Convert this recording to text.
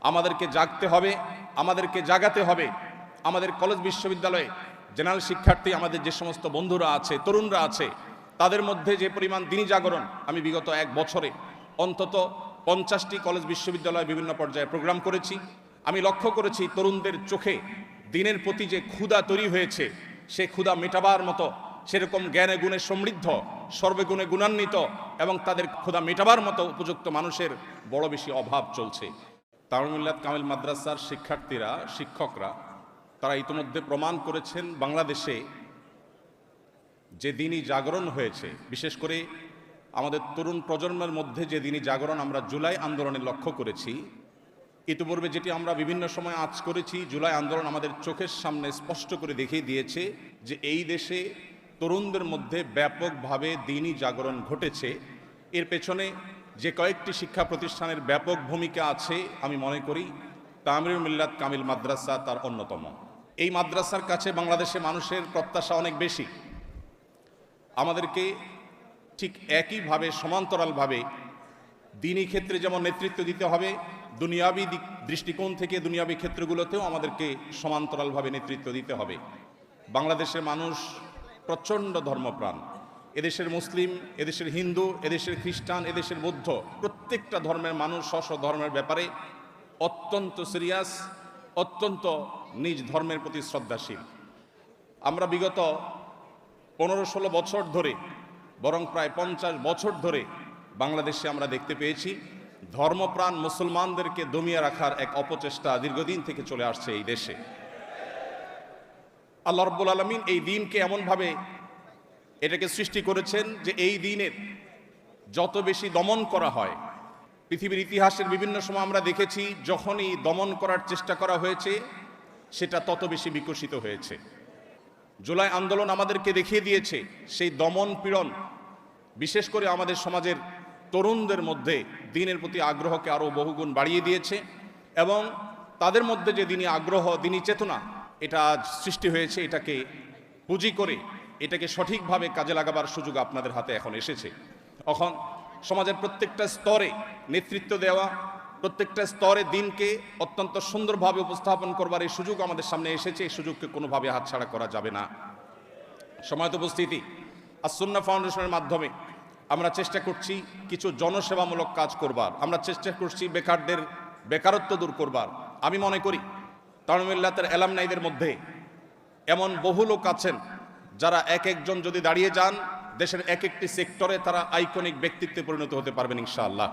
আমাদেরকে জাগতে হবে, আমাদেরকে জাগাতে হবে। আমাদের কলেজ বিশ্ববিদ্যালয়ে জেনারেল শিক্ষার্থী আমাদের যে সমস্ত বন্ধুরা আছে, তরুণরা আছে, তাদের মধ্যে যে পরিমাণ দিনী জাগরণ, আমি বিগত এক বছরে অন্তত 50টি কলেজ বিশ্ববিদ্যালয়ে বিভিন্ন পর্যায়ে প্রোগ্রাম করেছি। আমি লক্ষ্য করেছি তরুণদের চোখে দিনের প্রতি যে ক্ষুধা তৈরি হয়েছে, সে ক্ষুধা মেটাবার মতো সেরকম জ্ঞানে গুণে সমৃদ্ধ, সর্বগুণে গুণান্বিত এবং তাদের ক্ষুধা মেটাবার মতো উপযুক্ত মানুষের বড় বেশি অভাব চলছে। দারুল মিল্লাত কামিল মাদ্রাসার শিক্ষার্থীরা, শিক্ষকরা তারা ইতিমধ্যে প্রমাণ করেছেন বাংলাদেশে যে দিনী জাগরণ হয়েছে, বিশেষ করে আমাদের তরুণ প্রজন্মের মধ্যে যে দিনী জাগরণ আমরা জুলাই আন্দোলনে লক্ষ্য করেছি। ইতিপূর্বে যেটি আমরা বিভিন্ন সময় আঁচ করেছি, জুলাই আন্দোলন আমাদের চোখের সামনে স্পষ্ট করে দেখিয়ে দিয়েছে যে এই দেশে তরুণদের মধ্যে ব্যাপকভাবে দিনী জাগরণ ঘটেছে। এর পেছনে যে কয়েকটি শিক্ষা প্রতিষ্ঠানের ব্যাপক ভূমিকা আছে, আমি মনে করি তামিরুল মিল্লাত কামিল মাদ্রাসা তার অন্যতম। এই মাদ্রাসার কাছে বাংলাদেশে মানুষের প্রত্যাশা অনেক বেশি। আমাদেরকে ঠিক একইভাবে সমান্তরালভাবে দিনী ক্ষেত্রে যেমন নেতৃত্ব দিতে হবে, দুনিয়াবি দৃষ্টিকোণ থেকে দুনিয়াবি ক্ষেত্রগুলোতেও আমাদেরকে সমান্তরালভাবে নেতৃত্ব দিতে হবে। বাংলাদেশের মানুষ প্রচণ্ড ধর্মপ্রাণ। এদেশের মুসলিম, এদেশের হিন্দু, এদেশের খ্রিস্টান, এদেশের বৌদ্ধ, প্রত্যেকটা ধর্মের মানুষ স্ব ধর্মের ব্যাপারে অত্যন্ত সিরিয়াস, অত্যন্ত নিজ ধর্মের প্রতি শ্রদ্ধাশীল। আমরা বিগত 15-16 বছর ধরে, বরং প্রায় 50 বছর ধরে বাংলাদেশে আমরা দেখতে পেয়েছি ধর্মপ্রাণ মুসলমানদেরকে দমিয়ে রাখার এক অপচেষ্টা দীর্ঘদিন থেকে চলে আসছে এই দেশে। আল্লাহ রাব্বুল আলামিন এই দিনকে এমনভাবে এটাকে সৃষ্টি করেছেন যে এই দিনের যত বেশি দমন করা হয়, পৃথিবীর ইতিহাসের বিভিন্ন সময় আমরা দেখেছি যখনই দমন করার চেষ্টা করা হয়েছে সেটা তত বেশি বিকশিত হয়েছে। জুলাই আন্দোলন আমাদেরকে দেখিয়ে দিয়েছে সেই দমন পীড়ন বিশেষ করে আমাদের সমাজের তরুণদের মধ্যে দিনের প্রতি আগ্রহকে আরও বহুগুণ বাড়িয়ে দিয়েছে এবং তাদের মধ্যে যে দিনী আগ্রহ, দিনী চেতনা এটা সৃষ্টি হয়েছে, এটাকে পুঁজি করে এটাকে সঠিকভাবে কাজে লাগাবার সুযোগ আপনাদের হাতে এখন এসেছে। এখন সমাজের প্রত্যেকটা স্তরে নেতৃত্ব দেওয়া, প্রত্যেকটা স্তরে দিনকে অত্যন্ত সুন্দরভাবে উপস্থাপন করবার এই সুযোগ আমাদের সামনে এসেছে। এই সুযোগকে কোনোভাবে হাতছাড়া করা যাবে না। সময়ত উপস্থিতি, আস-সুন্নাহ ফাউন্ডেশনের মাধ্যমে আমরা চেষ্টা করছি কিছু জনসেবামূলক কাজ করবার, আমরা চেষ্টা করছি বেকারদের বেকারত্ব দূর করবার। আমি মনে করি তামিরুল মিল্লাতের এলামনাইদের মধ্যে এমন বহু লোক আছেন যারা এক একজন যদি দাঁড়িয়ে যান দেশের এক একটি সেক্টরে তারা আইকনিক ব্যক্তিত্বে পরিণত হতে পারবেন ইনশাআল্লাহ।